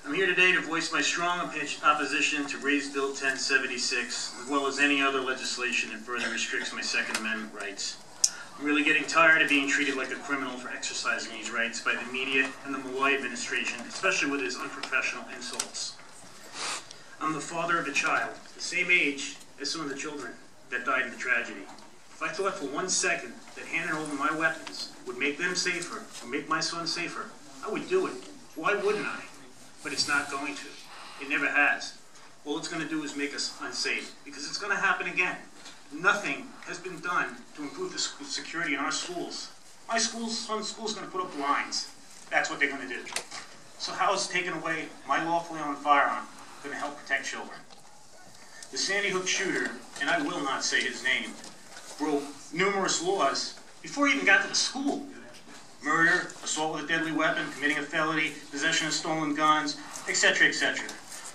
I'm here today to voice my strong opposition to raise Bill 1076, as well as any other legislation that further restricts my Second Amendment rights. I'm really getting tired of being treated like a criminal for exercising these rights by the media and the Malloy administration, especially with his unprofessional insults. I'm the father of a child, the same age as some of the children that died in the tragedy. If I thought for 1 second that handing over my weapons would make them safer, or make my son safer, I would do it. Why wouldn't I? But it's not going to. It never has. All it's going to do is make us unsafe, because it's going to happen again. Nothing has been done to improve the security in our schools. My son's school's going to put up lines. That's what they're going to do. So how is taking away my lawfully owned firearm going to help protect children? The Sandy Hook shooter, and I will not say his name, broke numerous laws before he even got to the school. Murder, assault with a deadly weapon, committing a felony, possession of stolen guns, etc., etc.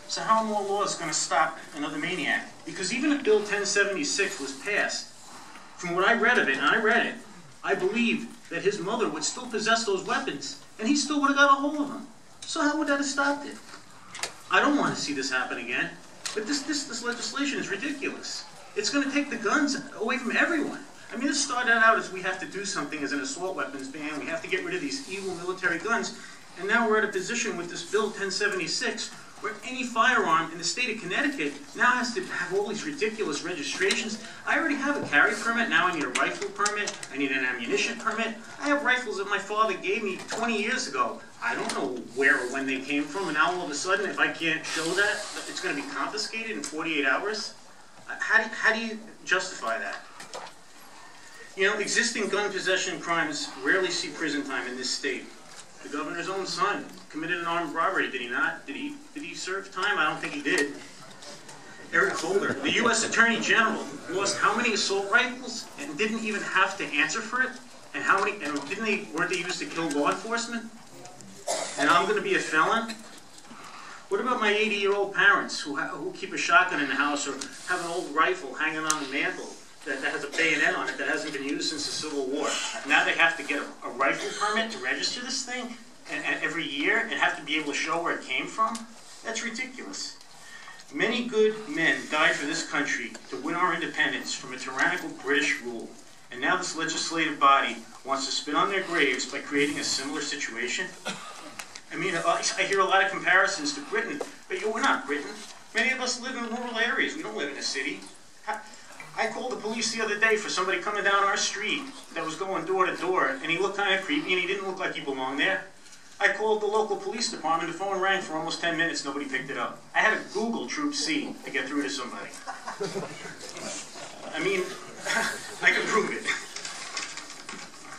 So how are more laws going to stop another maniac? Because even if Bill 1076 was passed, from what I read of it, and I read it, I believe that his mother would still possess those weapons, and he still would have got a hold of them. So how would that have stopped it? I don't want to see this happen again, but this legislation is ridiculous. It's going to take the guns away from everyone. I mean, this started out as we have to do something as an assault weapons ban. We have to get rid of these evil military guns. And now we're at a position with this Bill 1076 where any firearm in the state of Connecticut now has to have all these ridiculous registrations. I already have a carry permit. Now I need a rifle permit. I need an ammunition permit. I have rifles that my father gave me 20 years ago. I don't know where or when they came from. And now all of a sudden, if I can't show that, it's going to be confiscated in 48 hours? How do you justify that? You know, existing gun possession crimes rarely see prison time in this state. The governor's own son committed an armed robbery, did he not? Did he serve time? I don't think he did. Eric Holder, the U.S. Attorney General, lost how many assault rifles and didn't even have to answer for it? And how many? And weren't they used to kill law enforcement? And I'm going to be a felon? What about my 80-year-old parents who keep a shotgun in the house or have an old rifle hanging on the mantle that has a bayonet on it that hasn't been used since the Civil War? Now they have to get a rifle permit to register this thing and every year and have to be able to show where it came from? That's ridiculous. Many good men died for this country to win our independence from a tyrannical British rule. And now this legislative body wants to spit on their graves by creating a similar situation? I mean, I hear a lot of comparisons to Britain, but we're not Britain. Many of us live in rural areas. We don't live in a city. I called the police the other day for somebody coming down our street that was going door to door, and he looked kind of creepy, and he didn't look like he belonged there. I called the local police department. The phone rang for almost 10 minutes. Nobody picked it up. I had to Google Troop C to get through to somebody. I mean, I can prove it.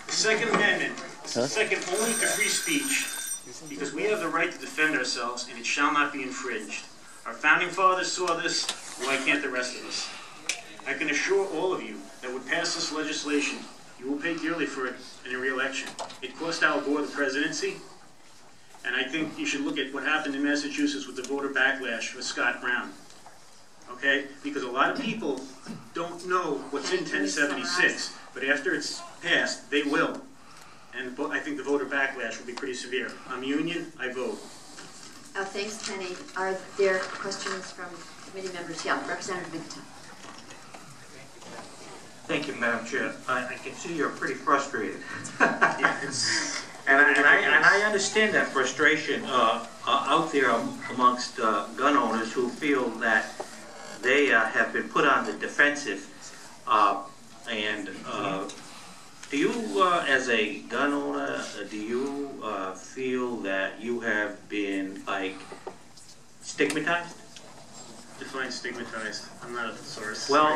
The Second Amendment is the second only to free speech because we have the right to defend ourselves, and it shall not be infringed. Our founding fathers saw this. Why can't the rest of us? I can assure all of you that would pass this legislation, you will pay dearly for it in a re-election. It cost Al Gore the presidency, and I think you should look at what happened in Massachusetts with the voter backlash with Scott Brown. Okay? Because a lot of people don't know what's in 1076, but after it's passed, they will. And I think the voter backlash will be pretty severe. I'm union, I vote. Thanks, Kenny. Are there questions from committee members? Yeah, Representative Vinton. Thank you, Madam Chair. I can see you're pretty frustrated. Yeah, and I understand that frustration out there amongst gun owners who feel that they have been put on the defensive. Do you, as a gun owner, do you feel that you have been, like, stigmatized? Define stigmatized. I'm not a source. Well,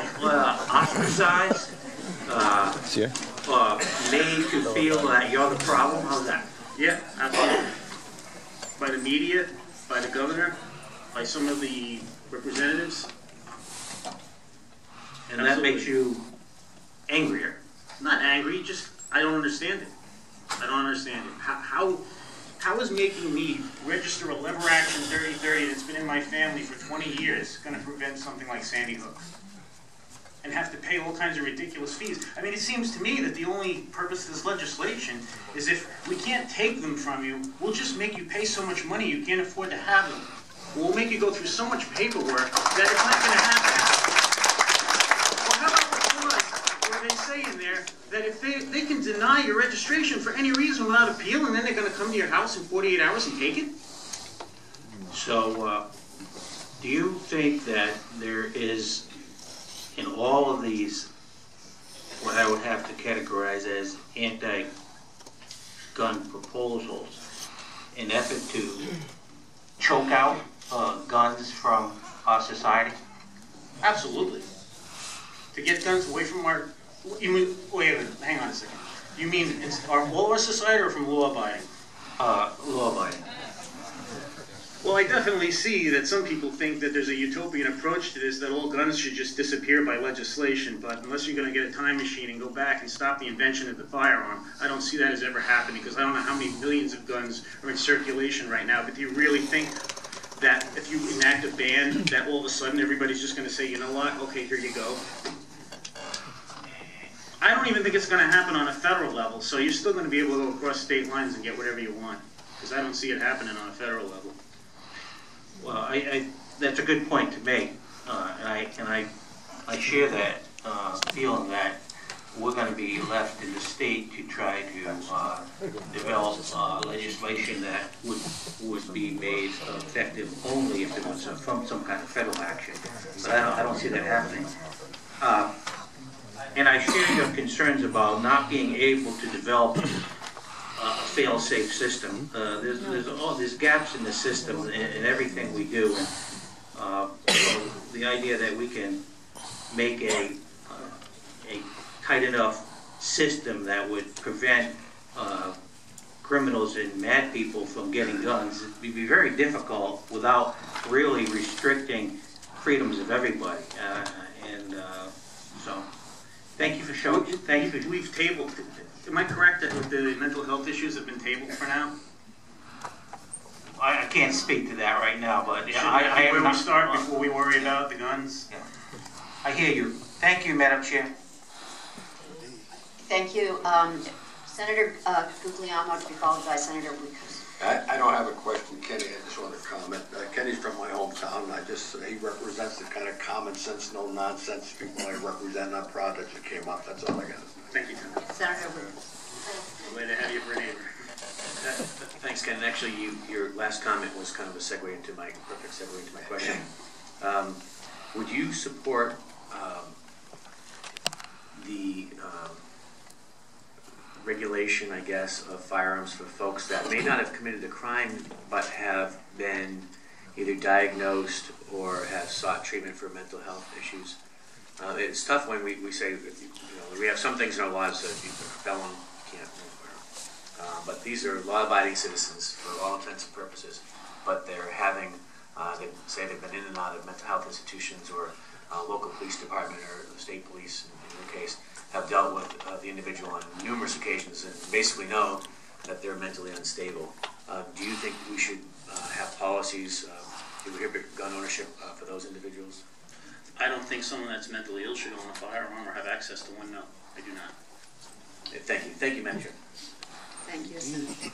ostracized, made to feel that you're the problem. How's that? Yeah, absolutely. By the media, by the governor, by some of the representatives. And absolutely. That makes you angrier. Not angry, just I don't understand it. I don't understand it. How is making me register a lever action 3030 that's been in my family for 20 years going to prevent something like Sandy Hook? and have to pay all kinds of ridiculous fees. I mean, it seems to me that the only purpose of this legislation is if we can't take them from you, we'll just make you pay so much money you can't afford to have them. We'll make you go through so much paperwork that it's not going to happen. Well, how about the clause where they say in there that if they can deny your registration for any reason without appeal, and then they're going to come to your house in 48 hours and take it? So, do you think that there is, in all of these, what I would have to categorize as anti-gun proposals, an effort to choke out guns from our society? Absolutely. To get guns away from our... You mean, wait a minute, hang on a second. You mean all our society or from law-abiding? Law-abiding. Well, I definitely see that some people think that there's a utopian approach to this, that all guns should just disappear by legislation, but unless you're going to get a time machine and go back and stop the invention of the firearm, I don't see that as ever happening, because I don't know how many millions of guns are in circulation right now, but do you really think that if you enact a ban, that all of a sudden everybody's just going to say, you know what, okay, here you go? I don't even think it's going to happen on a federal level, so you're still going to be able to go across state lines and get whatever you want, because I don't see it happening on a federal level. Well, that's a good point to make, and I share that feeling that we're going to be left in the state to try to develop legislation that would be made effective only if it was from some kind of federal action. But I don't see that happening. And I share your concerns about not being able to develop a fail-safe system. There's gaps in the system in everything we do. And, so the idea that we can make a tight enough system that would prevent criminals and mad people from getting guns would be very difficult without really restricting freedoms of everybody. So, thank you for showing. Thank you for. We've tabled. Am I correct that the mental health issues have been tabled for now? I can't speak to that right now, but yeah, I am where we start before we worry about the guns. Yeah. I hear you. Thank you, Madam Chair. Thank you. Senator Guglielmo to be followed by Senator Weekes. I don't have a question, Kenny. I just want to comment. Kenny's from my hometown. He represents the kind of common sense, no nonsense people I represent on projects that came up. That's all I got. Thank you, Senator Weekes. Glad to have you for a neighbor. Thanks, Ken. And actually, your last comment was kind of a perfect segue into my question. Would you support the regulation, I guess, of firearms for folks that may not have committed a crime but have been either diagnosed or have sought treatment for mental health issues? It's tough when we say, we have some things in our lives that if you're a felon, you can't wear. But these are law-abiding citizens for all intents and purposes, but they're having, they say they've been in and out of mental health institutions or local police department or the state police, in your case, have dealt with the individual on numerous occasions and basically know that they're mentally unstable. Do you think we should have policies to prohibit gun ownership for those individuals? I don't think someone that's mentally ill should own a firearm or have access to one. No, I do not. Thank you. Thank you, Madam Chair. Thank you, Senator.